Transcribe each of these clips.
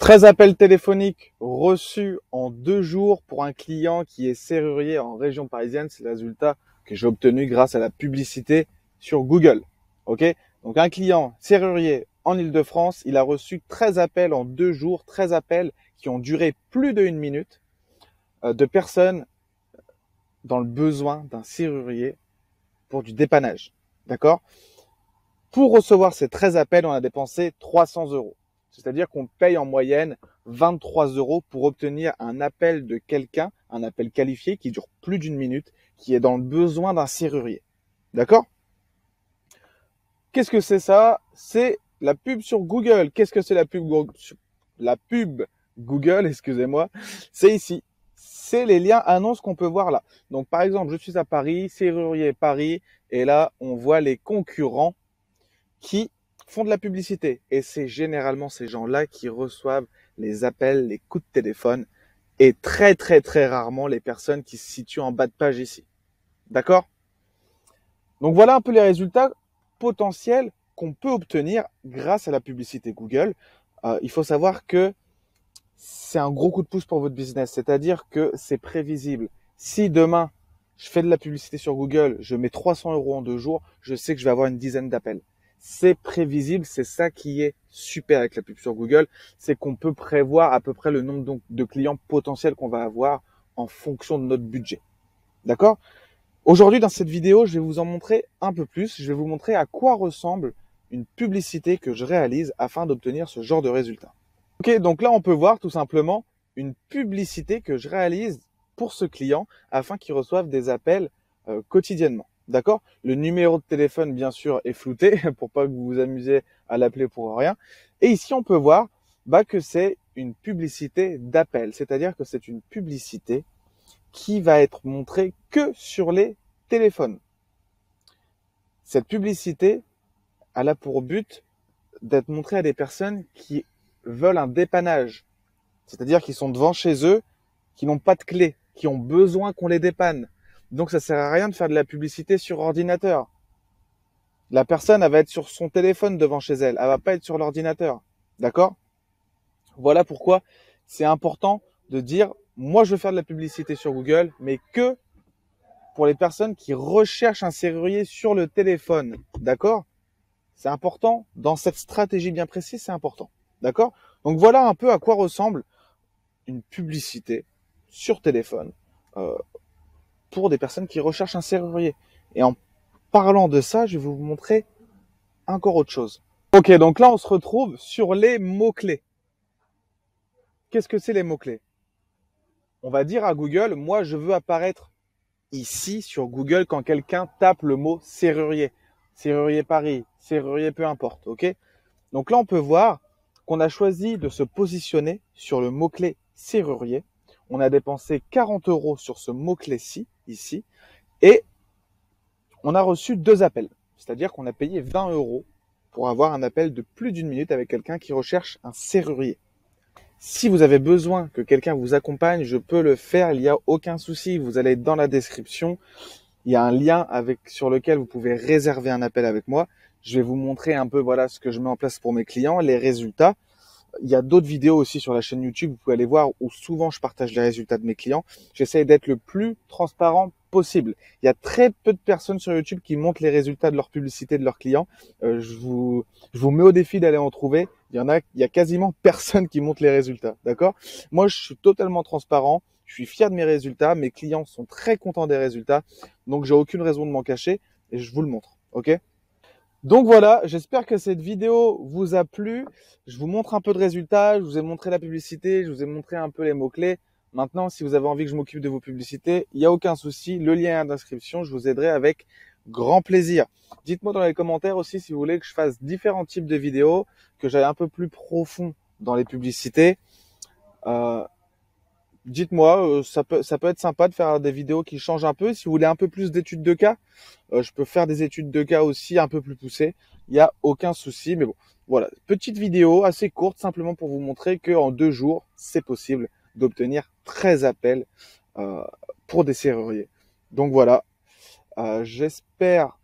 13 appels téléphoniques reçus en 2 jours pour un client qui est serrurier en région parisienne. C'est le résultat que j'ai obtenu grâce à la publicité sur Google. Ok. Donc un client serrurier en Île-de-France, il a reçu 13 appels en 2 jours, 13 appels qui ont duré plus d'1 minute de personnes dans le besoin d'un serrurier pour du dépannage. D'accord? Pour recevoir ces 13 appels, on a dépensé 300 euros. C'est-à-dire qu'on paye en moyenne 23 euros pour obtenir un appel de quelqu'un, un appel qualifié qui dure plus d'1 minute, qui est dans le besoin d'un serrurier. D'accord? Qu'est-ce que c'est ça? C'est la pub sur Google. Qu'est-ce que c'est la pub Google, excusez-moi. C'est ici. C'est les liens annonces qu'on peut voir là. Donc par exemple, je suis à Paris, serrurier Paris, et là on voit les concurrents qui font de la publicité. Et c'est généralement ces gens-là qui reçoivent les appels, les coups de téléphone, et très rarement les personnes qui se situent en bas de page ici. D'accord? Donc voilà un peu les résultats potentiels qu'on peut obtenir grâce à la publicité Google. Il faut savoir que c'est un gros coup de pouce pour votre business, c'est-à-dire que c'est prévisible. Si demain, je fais de la publicité sur Google, je mets 300 euros en 2 jours, je sais que je vais avoir une dizaine d'appels. C'est prévisible, c'est ça qui est super avec la pub sur Google, c'est qu'on peut prévoir à peu près le nombre de clients potentiels qu'on va avoir en fonction de notre budget. D'accord? Aujourd'hui, dans cette vidéo, je vais vous en montrer un peu plus. Je vais vous montrer à quoi ressemble une publicité que je réalise afin d'obtenir ce genre de résultat. Ok, donc là, on peut voir tout simplement une publicité que je réalise pour ce client afin qu'il reçoive des appels quotidiennement. D'accord? Le numéro de téléphone, bien sûr, est flouté pour pas que vous vous amusiez à l'appeler pour rien. Et ici, on peut voir que c'est une publicité d'appel, c'est-à-dire que c'est une publicité qui va être montrée que sur les téléphones. Cette publicité, elle a pour but d'être montrée à des personnes qui veulent un dépannage, c'est-à-dire qui sont devant chez eux, qui n'ont pas de clé, qui ont besoin qu'on les dépanne. Donc ça sert à rien de faire de la publicité sur ordinateur. La personne, elle va être sur son téléphone devant chez elle, elle va pas être sur l'ordinateur. D'accord? Voilà pourquoi c'est important de dire, moi je veux faire de la publicité sur Google, mais que pour les personnes qui recherchent un serrurier sur le téléphone. D'accord? C'est important. Dans cette stratégie bien précise, c'est important. D'accord? Donc voilà un peu à quoi ressemble une publicité sur téléphone pour des personnes qui recherchent un serrurier. Et en parlant de ça, je vais vous montrer encore autre chose. Ok, donc là, on se retrouve sur les mots-clés. Qu'est-ce que c'est les mots-clés? On va dire à Google, moi, je veux apparaître ici sur Google quand quelqu'un tape le mot serrurier. Serrurier Paris, serrurier peu importe, ok? Donc là, on peut voir qu'on a choisi de se positionner sur le mot-clé serrurier. On a dépensé 40 euros sur ce mot-clé-ci, ici, et on a reçu 2 appels. C'est-à-dire qu'on a payé 20 euros pour avoir un appel de plus d'1 minute avec quelqu'un qui recherche un serrurier. Si vous avez besoin que quelqu'un vous accompagne, je peux le faire, il n'y a aucun souci. Vous allez dans la description, il y a un lien sur lequel vous pouvez réserver un appel avec moi. Je vais vous montrer un peu voilà ce que je mets en place pour mes clients, les résultats. Il y a d'autres vidéos aussi sur la chaîne YouTube, vous pouvez aller voir où souvent je partage les résultats de mes clients. J'essaie d'être le plus transparent possible. Il y a très peu de personnes sur YouTube qui montrent les résultats de leur publicité de leurs clients. Je vous mets au défi d'aller en trouver. Il y a quasiment personne qui montre les résultats, d'accord? Moi, je suis totalement transparent. Je suis fier de mes résultats. Mes clients sont très contents des résultats. Donc, j'ai aucune raison de m'en cacher et je vous le montre, ok? Donc voilà, j'espère que cette vidéo vous a plu. Je vous montre un peu de résultats, je vous ai montré la publicité, je vous ai montré un peu les mots-clés. Maintenant, si vous avez envie que je m'occupe de vos publicités, il n'y a aucun souci. Le lien d'inscription, je vous aiderai avec grand plaisir. Dites-moi dans les commentaires aussi si vous voulez que je fasse différents types de vidéos, que j'aille un peu plus profond dans les publicités. Dites-moi, ça peut être sympa de faire des vidéos qui changent un peu. Si vous voulez un peu plus d'études de cas, je peux faire des études de cas aussi un peu plus poussées. Il n'y a aucun souci. Mais bon, voilà. Petite vidéo assez courte, simplement pour vous montrer qu'en 2 jours, c'est possible d'obtenir 13 appels pour des serruriers. Donc voilà. J'espère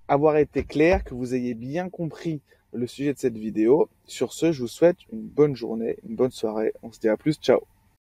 avoir été clair, que vous ayez bien compris le sujet de cette vidéo. Sur ce, je vous souhaite une bonne journée, une bonne soirée. On se dit à plus, ciao.